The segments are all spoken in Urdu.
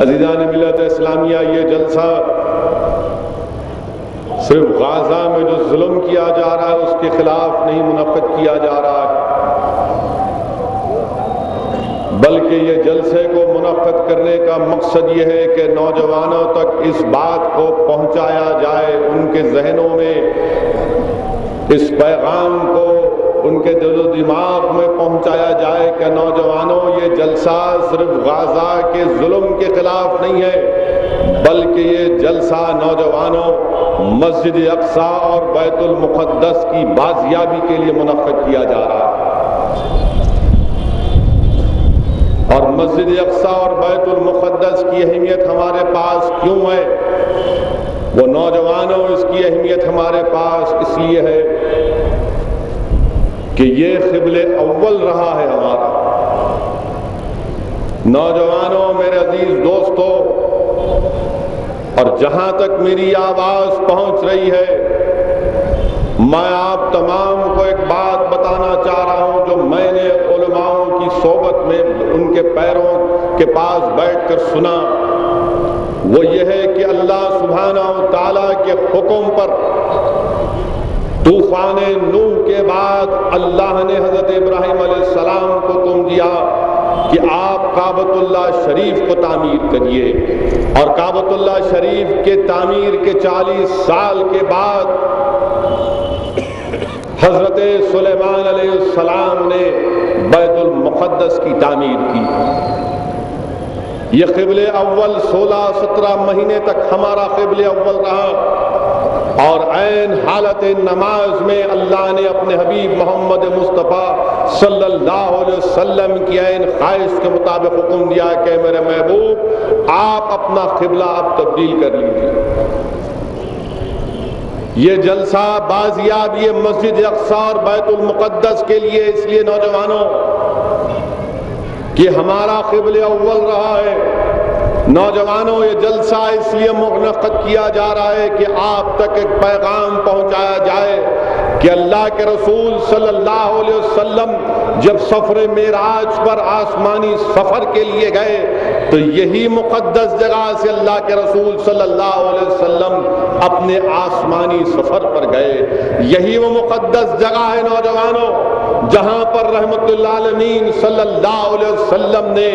عزیزان ملت اسلامیہ، یہ جلسہ صرف غزہ میں جو ظلم کیا جا رہا ہے اس کے خلاف نہیں منعقد کیا جا رہا ہے، بلکہ یہ جلسے کو منعقد کرنے کا مقصد یہ ہے کہ نوجوانوں تک اس بات کو پہنچایا جائے، ان کے ذہنوں میں اس پیغام کو ان کے دل و دماغ میں پہنچایا جائے کہ نوجوانوں، یہ جلسہ صرف غزہ کے ظلم کے خلاف نہیں ہے، بلکہ یہ جلسہ نوجوانوں مسجد اقصی اور بیت المقدس کی بازیابی کے لیے منعقد کیا جا رہا ہے۔ اور مسجد اقصی اور بیت المقدس کی اہمیت ہمارے پاس کیوں ہے؟ وہ نوجوانوں، اس کی اہمیت ہمارے پاس اس لیے ہے کہ یہ قبلہ اول رہا ہے ہمارا۔ نوجوانوں، میرے عزیز دوستو، اور جہاں تک میری آواز پہنچ رہی ہے، میں آپ تمام کو ایک بات بتانا چاہ رہا ہوں جو میں نے علماؤں کی صحبت میں ان کے پیروں کے پاس بیٹھ کر سنا۔ وہ یہ ہے کہ اللہ سبحانہ و تعالیٰ کے حکم پر طوفان نوح کے بعد اللہ نے حضرت ابراہیم علیہ السلام کو حکم دیا کہ آپ کعبۃ اللہ شریف کو تعمیر کریے، اور کعبۃ اللہ شریف کے تعمیر کے 40 سال کے بعد حضرت سلیمان علیہ السلام نے بیت المقدس کی تعمیر کی۔ یہ قبلہ اول 16-17 مہینے تک ہمارا قبلہ اول رہا، اور عین حالت نماز میں اللہ نے اپنے حبیب محمد مصطفیٰ صلی اللہ علیہ وسلم کی عین خواہش کے مطابق حکم دیا کہ میرے محبوب، آپ اپنا قبلہ اب تبدیل کر لیجیے۔ یہ جلسہ بازیابی مسجد اقصی اور بیت المقدس کے لیے اس لیے نوجوانوں کہ ہمارا قبلہ اول رہا ہے۔ نوجوانوں، یہ جلسہ اس لیے منعقد کیا جا رہا ہے کہ آپ تک ایک پیغام پہنچایا جائے کہ اللہ کے رسول صلی اللہ علیہ وسلم جب سفر معراج پر آسمانی سفر کے لیے گئے تو یہی مقدس جگہ سے اللہ کے رسول صلی اللہ علیہ وسلم اپنے آسمانی سفر پر گئے۔ یہی وہ مقدس جگہ ہے نوجوانوں جہاں پر رحمت للعالمین صلی اللہ علیہ وسلم نے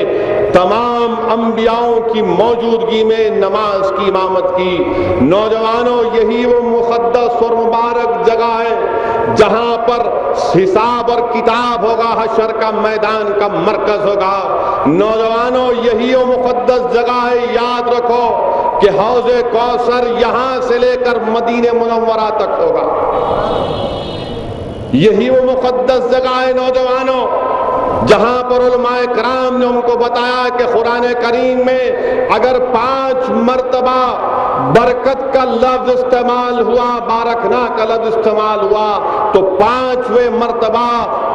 تمام انبیاءوں کی موجودگی میں نماز کی امامت کی۔ نوجوانوں، یہی وہ مقدس اور مبارک جگہ ہے جہاں پر حساب اور کتاب ہوگا، حشر کا میدان کا مرکز ہوگا۔ نوجوانوں، یہی وہ مقدس جگہ ہے، یاد رکھو کہ حوض کوثر یہاں سے لے کر مدینہ منورہ تک ہوگا۔ یہی وہ مقدس جگہ ہے نوجوانوں جہاں پر علماء کرام نے ان کو بتایا کہ قرآن کریم میں اگر 5 مرتبہ برکت کا لفظ استعمال ہوا، بارکنا کا لفظ استعمال ہوا، تو 5ویں مرتبہ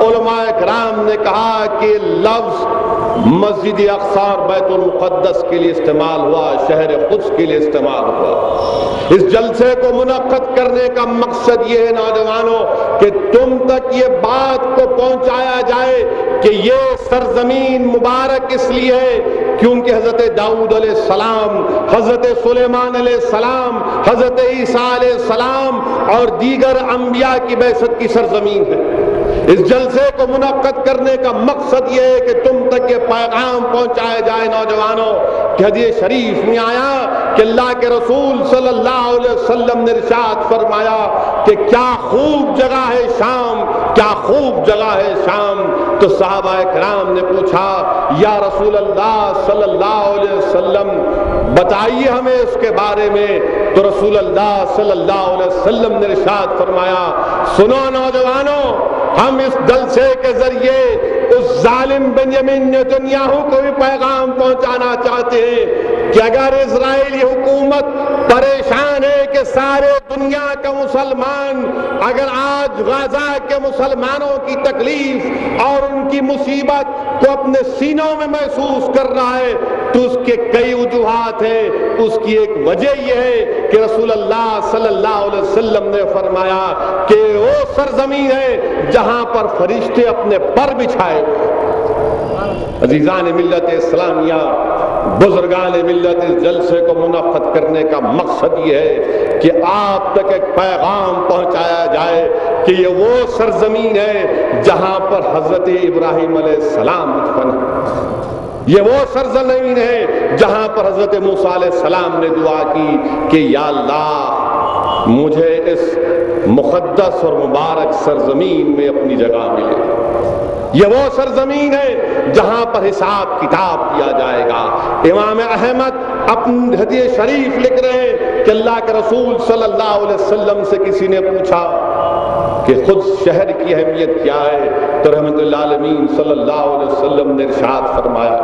علماء کرام نے کہا کہ لفظ مسجد اقصی اور بیت المقدس کے لیے استعمال ہوا، شہر قدس کے لیے استعمال ہوا۔ اس جلسے کو منعقد کرنے کا مقصد یہ ہے نوجوانوں کہ تم تک یہ بات کو پہنچایا جائے کہ یہ سرزمین مبارک اس لیے ہے کیونکہ حضرت داؤد علیہ السلام، حضرت سلیمان علیہ السلام، حضرت عیسیٰ علیہ السلام اور دیگر انبیاء کی بعثت کی سرزمین ہے۔ اس جلسے کو منعقد کرنے کا مقصد یہ ہے کہ تم تک یہ پیغام پہنچایا جائے نوجوانوں کہ حدیث شریف میں آیا کہ اللہ کے رسول صلی اللہ علیہ وسلم نے ارشاد فرمایا کہ کیا خوب جگہ ہے شام، کیا خوب جگہ ہے شام۔ تو صحابہ کرام نے پوچھا یا رسول اللہ صلی اللہ علیہ وسلم بتائیے ہمیں اس کے بارے میں۔ تو رسول اللہ صلی اللہ علیہ وسلم نے ارشاد فرمایا سنو نوجوانوں، ہم اس جلسے کے ذریعے اس ظالم بنیامین نیتنیاہو کو بھی پیغام پہنچانا چاہتے ہیں کہ اگر اسرائیلی حکومت پریشان ہے کہ سارے دنیا کا مسلمان اگر آج غزہ کے مسلمانوں کی تکلیف اور ان کی مصیبت کو اپنے سینوں میں محسوس کر رہا ہے تو اس کے کئی وجوہات ہیں۔ اس کی ایک وجہ یہ ہے کہ رسول اللہ صلی اللہ علیہ وسلم نے فرمایا کہ وہ سرزمین ہے جہاں پر فرشتے اپنے پر بچھائے۔ عزیزان ملت اسلامیہ، بزرگان ملت اس جلسے کو منعقد کرنے کا مقصد یہ ہے کہ آپ تک ایک پیغام پہنچایا جائے کہ یہ وہ سرزمین ہے جہاں پر حضرت ابراہیم علیہ السلام مدفن ہے، یہ وہ سرزمین ہے جہاں پر حضرت موسیٰ علیہ السلام نے دعا کی کہ یا اللہ مجھے اس مقدس اور مبارک سرزمین میں اپنی جگہ ملے۔ یہ وہ سرزمین ہے جہاں پر حساب کتاب کیا جائے گا۔ امام احمد اپنی حدیث شریف لکھ رہے ہیں کہ اللہ کے رسول صلی اللہ علیہ وسلم سے کسی نے پوچھا کہ خود شہر کی اہمیت کیا ہے، تو رحمت اللہ عالمین صلی اللہ علیہ وسلم نے ارشاد فرمایا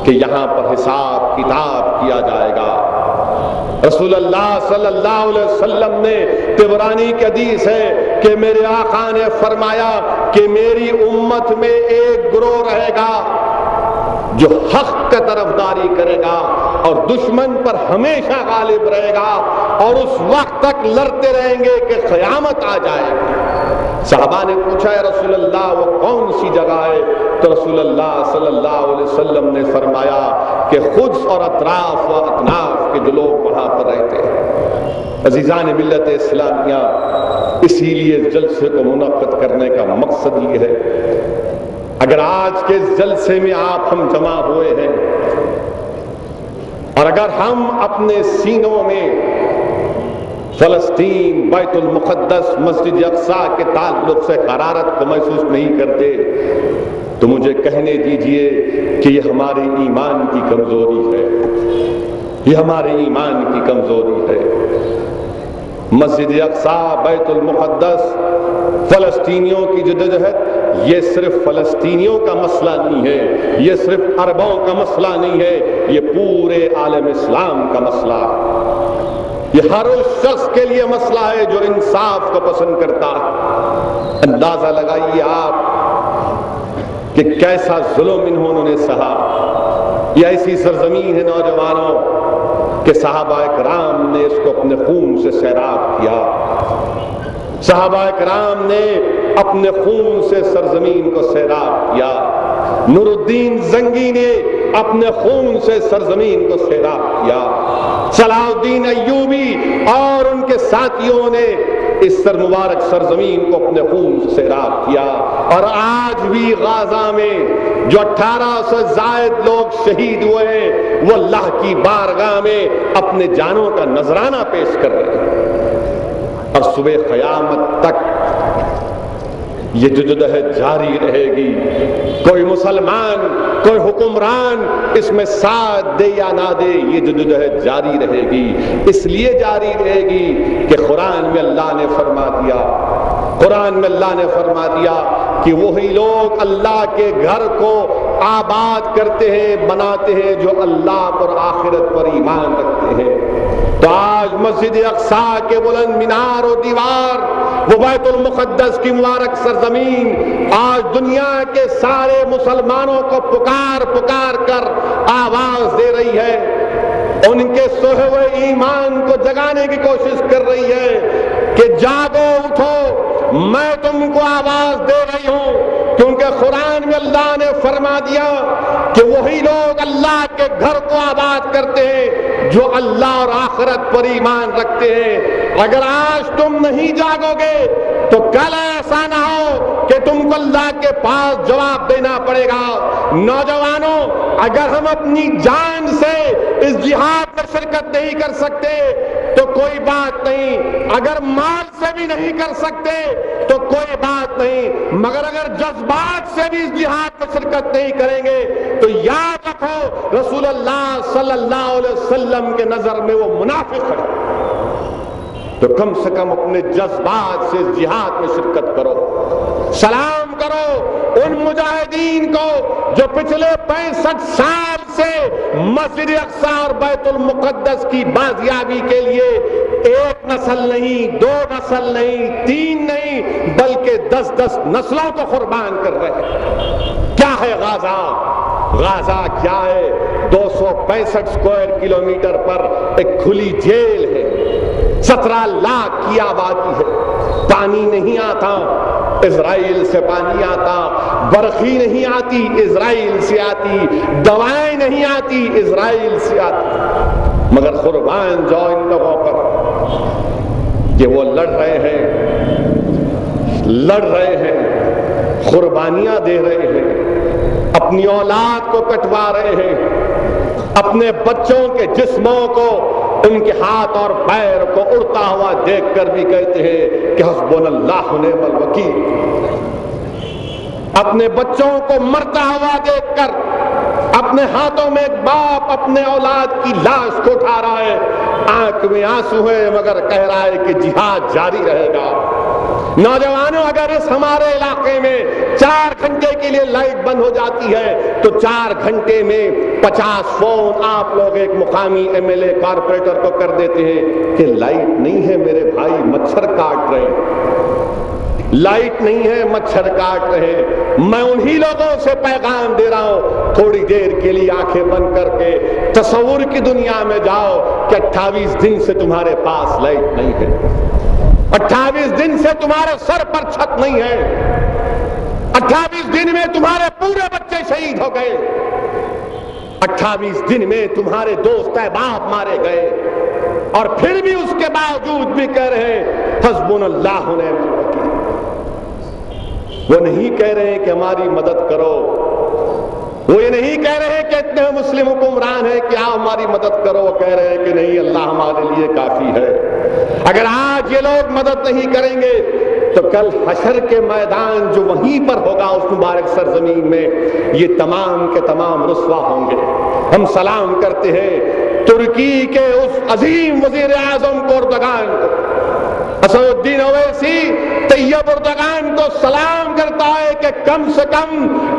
کہ یہاں پر حساب کتاب کیا جائے گا۔ رسول اللہ صلی اللہ علیہ وسلم نے، طبرانی کی حدیث ہے کہ میرے آقا نے فرمایا کہ میری امت میں ایک گروہ رہے گا جو حق کا طرفداری کرے گا اور دشمن پر ہمیشہ غالب رہے گا اور اس وقت تک لڑتے رہیں گے کہ قیامت آ جائے گی۔ صحابہ نے پوچھا ہے رسول اللہ وہ کون سی جگہ ہے؟ تو رسول اللہ صلی اللہ علیہ وسلم نے فرمایا کہ خود اور اطراف و اطناف کے جو لوگ وہاں پر رہتے ہیں۔ عزیزان ملت اسلامیہ، اسی لیے اس جلسے کو منعقد کرنے کا مقصد یہ ہے، اگر آج کے اس جلسے میں آپ ہم جمع ہوئے ہیں اور اگر ہم اپنے سینوں میں فلسطین، بیت المقدس، مسجد اقصیٰ کے تعلق سے حرارت کو محسوس نہیں کرتے، تو مجھے کہنے دیجئے کہ یہ ہمارے ایمان کی کمزوری ہے، یہ ہمارے ایمان کی کمزوری ہے۔ مسجد اقصیٰ، بیت المقدس، فلسطینیوں کی جدوجہد یہ صرف فلسطینیوں کا مسئلہ نہیں ہے، یہ صرف عربوں کا مسئلہ نہیں ہے، یہ پورے عالم اسلام کا مسئلہ ہے۔ یہ ہر اس شخص کے لیے مسئلہ ہے جو انصاف کو پسند کرتا ہے۔ اندازہ لگائیے آپ کہ کیسا ظلم انہوں نے سہا۔ یہ ایسی سرزمین ہے نوجوانوں کہ صحابہ کرام نے اس کو اپنے خون سے سیراب کیا، صحابہ کرام نے اپنے خون سے سرزمین کو سیراب کیا، نور الدین زنگی نے اپنے خون سے سرزمین کو سیراب کیا، صلاح الدین ایوبی اور ان کے ساتھیوں نے اس مبارک سرزمین کو اپنے خون سے سیراب کیا، اور آج بھی غازہ میں جو 1800 زائد لوگ شہید ہوئے ہیں وہ اللہ کی بارگاہ میں اپنے جانوں کا نذرانہ پیش کر رہے ہیں، اور صبح قیامت تک یہ جدوجہد جاری رہے گی۔ کوئی مسلمان، کوئی حکمران اس میں ساتھ دے یا نہ دے، یہ جدوجہد جاری رہے گی۔ اس لیے جاری رہے گی کہ قرآن میں اللہ نے فرما دیا، قرآن میں اللہ نے فرما دیا کہ وہی لوگ اللہ کے گھر کو آباد کرتے ہیں، بناتے ہیں جو اللہ پر آخرت پر ایمان رکھتے ہیں۔ تو آج مسجد اقصیٰ کے بلند مینار و دیوار، وہ بیت المقدس کی مبارک سرزمین آج دنیا کے سارے مسلمانوں کو پکار پکار کر آواز دے رہی ہے، ان کے سوئے ہوئے ایمان کو جگانے کی کوشش کر رہی ہے کہ جاگو، اٹھو، میں تم کو آواز دے رہی ہوں، کیونکہ قرآن میں اللہ نے فرما دیا کہ وہی لوگ اللہ کے گھر کو آباد کرتے ہیں جو اللہ اور آخرت پر ایمان رکھتے ہیں۔ اگر آج تم نہیں جاگو گے تو کل ایسا نہ ہو کہ تم کو اللہ کے پاس جواب دینا پڑے گا۔ نوجوانوں، اگر ہم اپنی جان سے اس جہاد میں شرکت نہیں کر سکتے تو کوئی بات نہیں، اگر مال سے بھی نہیں کر سکتے تو کوئی بات نہیں، مگر اگر جذبات سے بھی اس جہاد میں شرکت نہیں کریں گے تو یاد رکھو رسول اللہ صلی اللہ علیہ وسلم کے نظر میں وہ منافق ہے۔ تو کم سے کم اپنے جذبات سے اس جہاد میں شرکت کرو، سلام کرو ان مجاہدین کو جو پچھلے 65 سال سے مسجد اقصیٰ اور بیت المقدس کی بازیابی کے لیے ایک نسل نہیں، 2 نسل نہیں، 3 نہیں، بلکہ 10 نسلوں کو قربان کر رہے ہیں۔ کیا ہے غازہ؟ غازہ کیا ہے؟ 265 اسکوائر کلومیٹر پر ایک کھلی جیل ہے، 17 لاکھ کی آبادی ہے، پانی نہیں آتا، اسرائیل سے پانی آتا، برقی نہیں آتی اسرائیل سے آتی، دوائیں نہیں آتی اسرائیل سے آتی، مگر قربان جاؤ ان لوگوں پر کہ وہ لڑ رہے ہیں، قربانیاں دے رہے ہیں، اپنی اولاد کو کٹوا رہے ہیں، اپنے بچوں کے جسموں کو، ان کے ہاتھ اور پیر کو اڑتا ہوا دیکھ کر بھی کہتے ہیں کہ حسبنا اللہ ونعم الوکیل۔ اپنے بچوں کو مرتا ہوا دیکھ کر اپنے ہاتھوں میں ایک باپ اپنے اولاد کی لاش کو اٹھا رہا ہے، آنکھ میں آنسو ہے مگر کہہ رہا ہے کہ جہاد جاری رہے گا۔ نوجوانوں، اگر اس ہمارے علاقے میں 4 گھنٹے کے لیے لائٹ بند ہو جاتی ہے تو 4 گھنٹے میں 50 فون آپ لوگ ایک مقامی MLA کارپوریٹر کو کر دیتے ہیں کہ لائٹ نہیں ہے میرے بھائی، مچھر کاٹ رہے ہیں، لائٹ نہیں ہے مچھر کاٹ رہے ہیں۔ میں انہی لوگوں سے پیغام دے رہا ہوں، تھوڑی دیر کے لیے آنکھیں بند کر کے تصور کی دنیا میں جاؤ کہ 28 دن سے تمہارے پاس لائٹ نہیں ہے، 28 دن سے تمہارے سر پر چھت نہیں ہے، 28 دن میں تمہارے پورے بچے شہید ہو گئے، 28 دن میں تمہارے دوست احباب مارے گئے، اور پھر بھی اس کے باوجود بھی کہہ رہے ہیں حسبنا اللہ ونعم الوکیل۔ وہ نہیں کہہ رہے ہیں کہ ہماری مدد کرو، وہ یہ نہیں کہہ رہے ہیں کہ اتنے مسلم حکمران ہیں کہ آپ ہماری مدد کرو، وہ کہہ رہے ہیں کہ نہیں، اللہ ہمارے لیے کافی ہے۔ اگر آج یہ لوگ مدد نہیں کریں گے تو کل حشر کے میدان جو وہیں پر ہوگا اس مبارک سرزمین میں، یہ تمام کے تمام رسوا ہوں گے۔ ہم سلام کرتے ہیں ترکی کے اس عظیم وزیر اعظم کو، اردگان کو، اسد الدین اویسی طیب اردگان کو سلام کرتا ہے کہ کم سے کم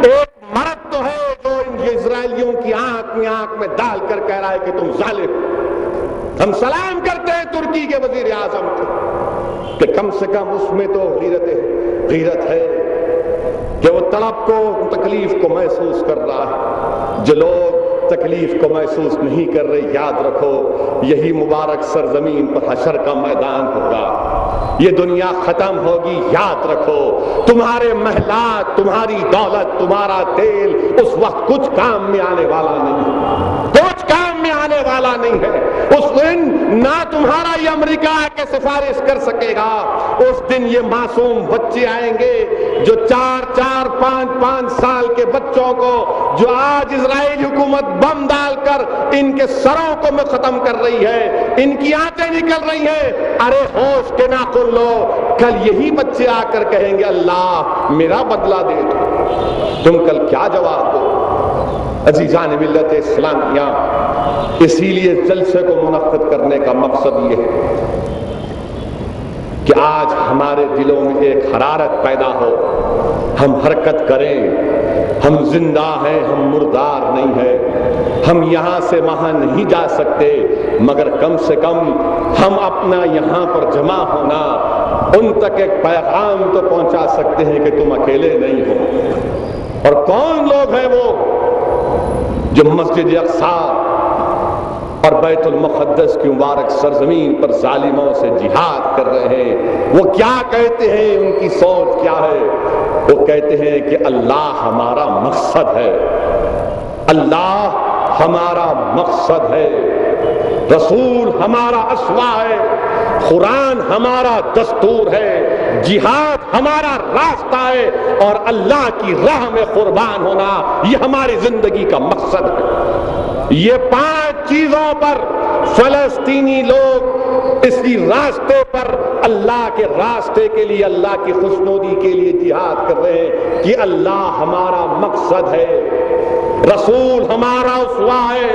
ایک مرد تو ہے جو ان اسرائیلیوں کی آنکھ میں ڈال کر کہہ رہا ہے کہ تم ظالم۔ ہم سلام کرتے ہیں ترکی کے وزیر اعظم کو کہ کم سے کم اس میں تو غیرت ہے کہ وہ تڑپ کو، تکلیف کو محسوس کر رہا ہے۔ جو لوگ تکلیف کو محسوس نہیں کر رہے، یاد رکھو یہی مبارک سرزمین پر حشر کا میدان ہوگا، یہ دنیا ختم ہوگی۔ یاد رکھو تمہارے محلات، تمہاری دولت، تمہارا تیل اس وقت کچھ کام میں آنے والا نہیں، کچھ کام میں آنے والا نہیں ہے۔ اس دن نہ تمہارا یہ امریکہ کے سفارش کر سکے گا، اس دن یہ معصوم بچے آئیں گے جو 4 5 سال کے بچوں کو، جو آج اسرائیل حکومت بم ڈال کر ان کے سروں کو میں ختم کر رہی ہے، ان کی آنتیں نکل رہی ہیں، ارے ہوش کے ناخن لو، کل یہی بچے آ کر کہیں گے اللہ میرا بدلہ دے دو، تم کل کیا جواب دو؟ عزیزان ملت اسلامیہ، اسی لیے جلسے کو منعقد کرنے کا مقصد یہ ہے کہ آج ہمارے دلوں میں ایک حرارت پیدا ہو، ہم حرکت کریں، ہم زندہ ہیں، ہم مردار نہیں ہیں، ہم یہاں سے وہاں نہیں جا سکتے، مگر کم سے کم ہم اپنا یہاں پر جمع ہونا، ان تک ایک پیغام تو پہنچا سکتے ہیں کہ تم اکیلے نہیں ہو۔ اور کون لوگ ہیں وہ جو مسجد اقصی اور بیت المقدس کی مبارک سرزمین پر ظالموں سے جہاد کر رہے ہیں؟ وہ کیا کہتے ہیں، ان کی سوچ کیا ہے؟ وہ کہتے ہیں کہ اللہ ہمارا مقصد ہے، اللہ ہمارا مقصد ہے، رسول ہمارا اسوہ ہے، قرآن ہمارا دستور ہے، جہاد ہمارا راستہ ہے، اور اللہ کی راہ میں قربان ہونا یہ ہماری زندگی کا مقصد ہے۔ یہ 5 چیزوں پر فلسطینی لوگ اسی راستے پر اللہ کے راستے کے لیے، اللہ کی خوشنودی کے لیے جہاد کر رہے ہیں کہ اللہ ہمارا مقصد ہے، رسول ہمارا اسوہ ہے،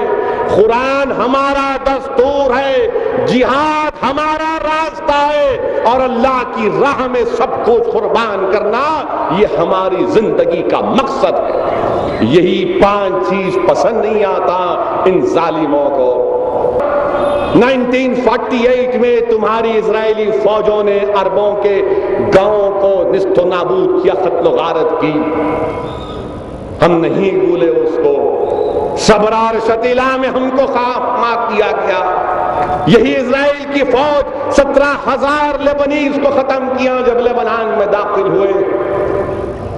قرآن ہمارا دستور ہے، جہاد ہمارا راستہ ہے، اور اللہ کی راہ میں سب کچھ قربان کرنا یہ ہماری زندگی کا مقصد ہے۔ یہی 5 چیز پسند نہیں آتا ان ظالموں کو۔ 1948 میں تمہاری اسرائیلی فوجوں نے عربوں کے گاؤں کو نیست و نابود کیا، قتل و غارت کی، ہم نہیں بھولے اس کو۔ صبرار شتیلا میں ہم کو مار دیا گیا۔ یہی اسرائیل کی فوج 17,000 لیبنیز کو ختم کیا جب لیبنان میں داخل ہوئے۔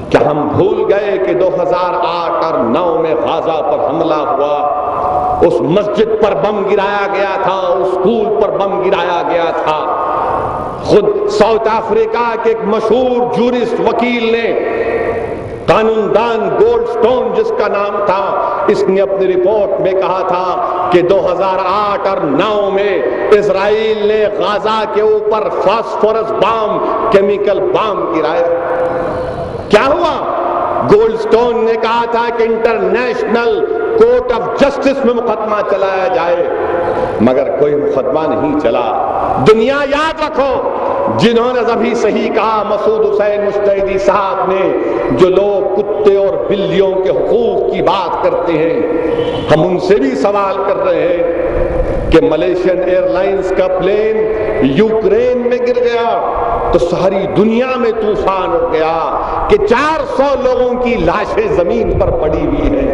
کیا ہم بھول گئے کہ 2008 اور 2009 میں غازہ پر حملہ ہوا، اس مسجد پر بم گرایا گیا تھا، اس اسکول پر بم گرایا گیا تھا؟ خود ساؤتھ افریقہ کے ایک مشہور جورسٹ وکیل نے، قانون دان گولڈ سٹون جس کا نام تھا، اس نے اپنی رپورٹ میں کہا تھا کہ 2008 اور 2009 میں اسرائیل نے غازہ کے اوپر فاسفورس بام، کیمیکل بام گرائے۔ کیا ہوا؟ گولڈ سٹون نے کہا تھا کہ انٹرنیشنل کورٹ آف جسٹس میں مقدمہ چلایا جائے، مگر کوئی مقدمہ نہیں چلا۔ دنیا یاد رکھو، جنہوں نے ابھی صحیح کہا مسعود حسین مجتہدی صاحب نے، جو لوگ کتے اور بلیوں کے حقوق کی بات کرتے ہیں، ہم ان سے بھی سوال کر رہے ہیں کہ ملیشین ایئر لائنز کا پلین یوکرین میں گر گیا تو ساری دنیا میں طوفان ہو گیا کہ 400 لوگوں کی لاشیں زمین پر پڑی ہوئی ہیں،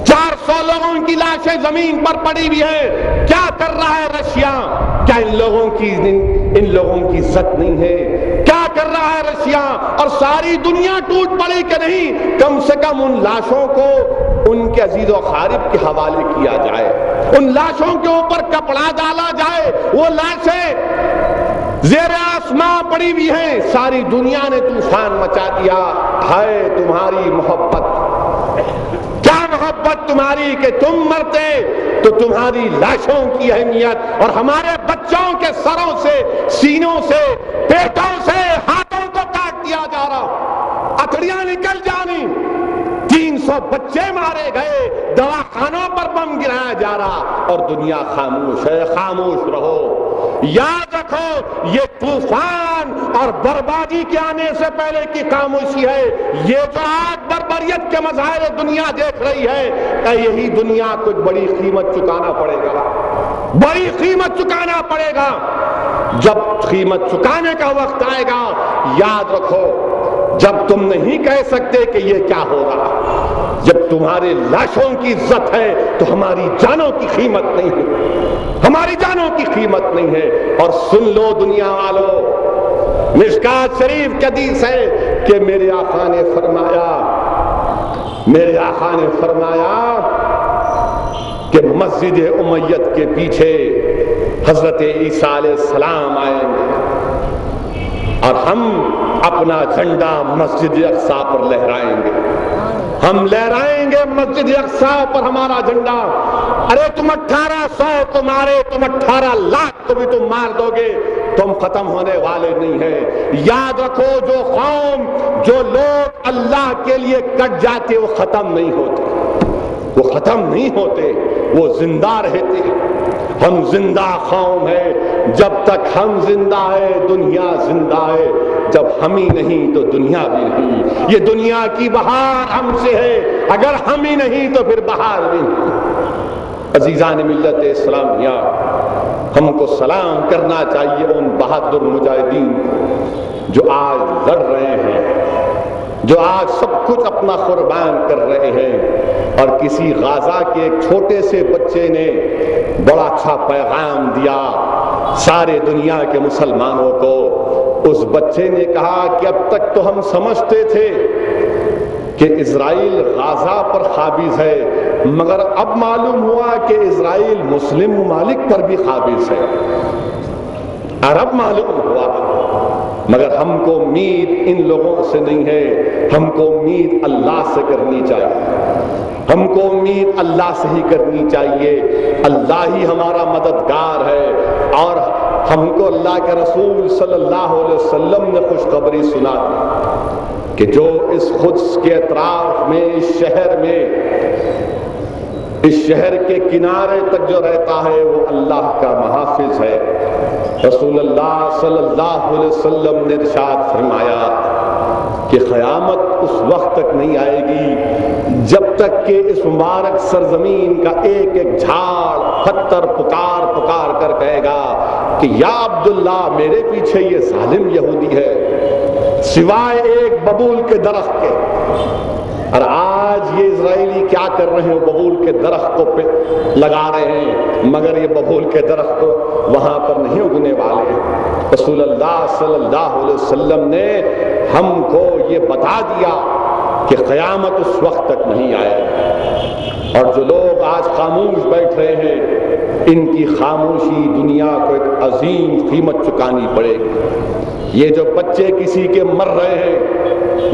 400 لوگوں کی لاشیں زمین پر پڑی ہوئی ہیں۔ کیا کر رہا ہے رشیا؟ کیا ان لوگوں کی عزت نہیں ہے؟ کیا کر رہا ہے رشیا؟ اور ساری دنیا ٹوٹ پڑی کہ نہیں؟ کم سے کم ان لاشوں کو ان کے عزیز و اقارب کے حوالے کیا جائے، ان لاشوں کے اوپر کپڑا ڈالا جائے۔ وہ لاشیں زیر آسمان پڑی ہوئی ہیں، ساری دنیا نے طوفان مچا دیا۔ ہے تمہاری محبت، کیا محبت تمہاری کہ تم مرتے تو تمہاری لاشوں کی اہمیت، اور ہمارے بچوں کے سروں سے، سینوں سے، پیٹوں سے، ہاتھوں کو کاٹ دیا جا رہا، اتڑیاں نکل جانی، 300 بچے مارے گئے، دواخانوں پر بم گرایا جا رہا، اور دنیا خاموش ہے۔ خاموش رہو، یاد رکھو یہ طوفان اور بربادی کے آنے سے پہلے کی خاموشی ہے۔ یہ جو آج بربریت کے مظاہر دنیا دیکھ رہی ہے، کہ یہی دنیا کو بڑی قیمت چکانا پڑے گا، بڑی قیمت چکانا پڑے گا۔ جب قیمت چکانے کا وقت آئے گا، یاد رکھو، جب تم نہیں کہہ سکتے کہ یہ کیا ہو رہا، جب تمہارے لاشوں کی عزت ہے تو ہماری جانوں کی قیمت نہیں ہے، ہماری جانوں کی قیمت نہیں ہے۔ اور سن لو دنیا والو، مشکات شریف کی حدیث ہے کہ میرے آقا نے فرمایا کہ مسجد امیت کے پیچھے حضرت عیسیٰ علیہ السلام آئیں گے اور ہم اپنا جھنڈا مسجد اقصیٰ پر لہرائیں گے، ہم لہرائیں گے مسجد اقصیٰ پر ہمارا جھنڈا۔ ارے تم 1800 کو مارے، تم 18 لاکھ کو بھی تم مار دو گے، تم ختم ہونے والے نہیں ہیں۔ یاد رکھو، جو قوم، جو لوگ اللہ کے لیے کٹ جاتے وہ ختم نہیں ہوتے، وہ ختم نہیں ہوتے، وہ زندہ رہتے ہیں۔ ہم زندہ قوم ہے، جب تک ہم زندہ ہے دنیا زندہ ہے، جب ہم ہی نہیں تو دنیا بھی نہیں۔ یہ دنیا کی بہار ہم سے ہے، اگر ہم ہی نہیں تو پھر بہار بھی نہیں۔ عزیزان ملت اسلامیہ، ہم کو سلام کرنا چاہیے ان بہادر مجاہدین جو آج لڑ رہے ہیں، جو آج سب کچھ اپنا قربان کر رہے ہیں، اور کسی غازہ کے ایک چھوٹے سے بچے نے بڑا اچھا پیغام دیا سارے دنیا کے مسلمانوں کو۔ اس بچے نے کہا کہ اب تک تو ہم سمجھتے تھے کہ اسرائیل غازہ پر قابض ہے، مگر اب معلوم ہوا کہ اسرائیل مسلم ممالک پر بھی قابض ہے، عرب معلوم ہوا۔ مگر ہم کو امید ان لوگوں سے نہیں ہے، ہم کو امید اللہ سے کرنی چاہیے، ہم کو امید اللہ سے ہی کرنی چاہیے۔ اللہ ہی ہمارا مددگار ہے، اور ہم کو اللہ کے رسول صلی اللہ علیہ وسلم نے خوشخبری سنا دی کہ جو اس قدس کے اطراف میں، اس شہر کے کنارے تک جو رہتا ہے وہ اللہ کا محافظ ہے۔ رسول اللہ صلی اللہ علیہ وسلم نے ارشاد فرمایا کہ قیامت اس وقت تک نہیں آئے گی جب تک کہ اس مبارک سرزمین کا ایک ایک جھاڑ پتھر پکار کر کہے گا کہ یا عبداللہ، میرے پیچھے یہ ظالم یہودی ہے، سوائے ایک ببول کے درخت کے۔ اور آج یہ اسرائیلی کیا کر رہے ہیں، ببول کے درخت کو لگا رہے ہیں، مگر یہ ببول کے درخت وہاں پر نہیں اگنے والے۔ رسول اللہ صلی اللہ علیہ وسلم نے ہم کو یہ بتا دیا کہ قیامت اس وقت تک نہیں آئے گی، اور جو لوگ آج خاموش بیٹھ رہے ہیں ان کی خاموشی دنیا کو ایک عظیم قیمت چکانی پڑے گی۔ یہ جو بچے کسی کے مر رہے ہیں،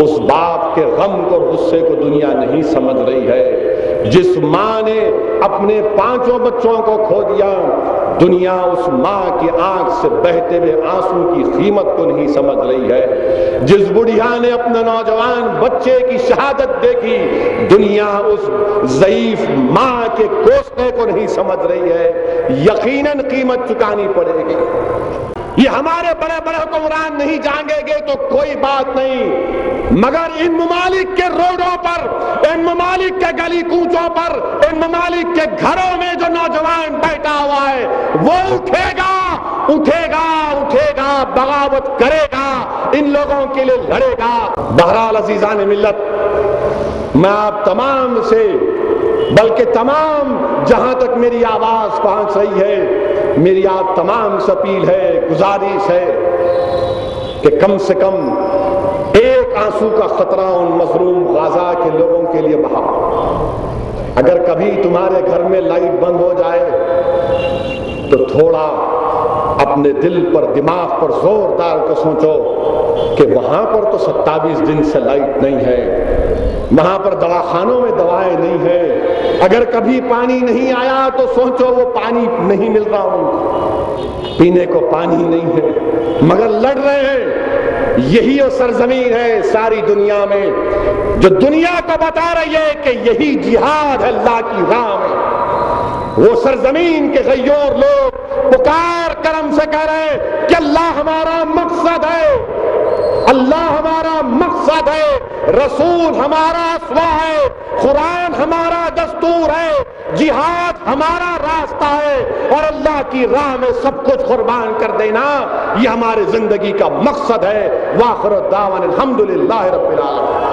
اس باپ کے غم کو غصے کو دنیا نہیں سمجھ رہی ہے۔ جس ماں نے اپنے 5 بچوں کو کھو دیا، دنیا اس ماں کی آنکھ سے بہتے ہوئے آنسو کی قیمت کو نہیں سمجھ رہی ہے۔ جس بڑھیا نے اپنے نوجوان بچے کی شہادت دیکھی، دنیا اس ضعیف ماں کے کوسنے کو نہیں سمجھ رہی ہے۔ یقیناً قیمت چکانی پڑے گی۔ یہ ہمارے بڑے بڑے حکمران نہیں جانگیں گے تو کوئی بات نہیں، مگر ان ممالک کے روڈوں پر، ان ممالک کے گلی کوچوں پر، ان ممالک کے گھروں میں جو نوجوان بیٹھا ہوا ہے وہ اٹھے گا، اٹھے گا، اٹھے گا، بغاوت کرے گا، ان لوگوں کے لیے لڑے گا۔ بہرحال عزیزان ملت، میں آپ تمام سے، بلکہ تمام جہاں تک میری آواز پہنچ رہی ہے، میری آپ تمام سے اپیل ہے، گزارش ہے کہ کم سے کم ایک آنسو کا قطرہ ان مظلوم غزہ کے لوگوں کے لیے بہاؤ۔ اگر کبھی تمہارے گھر میں لائٹ بند ہو جائے تو تھوڑا اپنے دل پر، دماغ پر زور ڈال کر سوچو کہ وہاں پر تو 27 دن سے لائٹ نہیں ہے، وہاں پر دواخانوں میں دوائیں نہیں ہیں، اگر کبھی پانی نہیں آیا تو سوچو وہ پانی نہیں مل رہا ہوں، پینے کو پانی نہیں ہے، مگر لڑ رہے ہیں۔ یہی وہ سرزمین ہے ساری دنیا میں جو دنیا کو بتا رہی ہے کہ یہی جہاد ہے اللہ کی راہ میں۔ وہ سرزمین کے غیور لوگ پکار کرم سے کہہ رہے ہیں کہ اللہ ہمارا مقصد ہے، اللہ ہمارا مقصد ہے، رسول ہمارا اسوہ ہے، قرآن ہمارا دستور ہے، جہاد ہمارا راستہ ہے، اور اللہ کی راہ میں سب کچھ قربان کر دینا یہ ہماری زندگی کا مقصد ہے۔ وآخر دعوانا الحمدللہ رب العالمین۔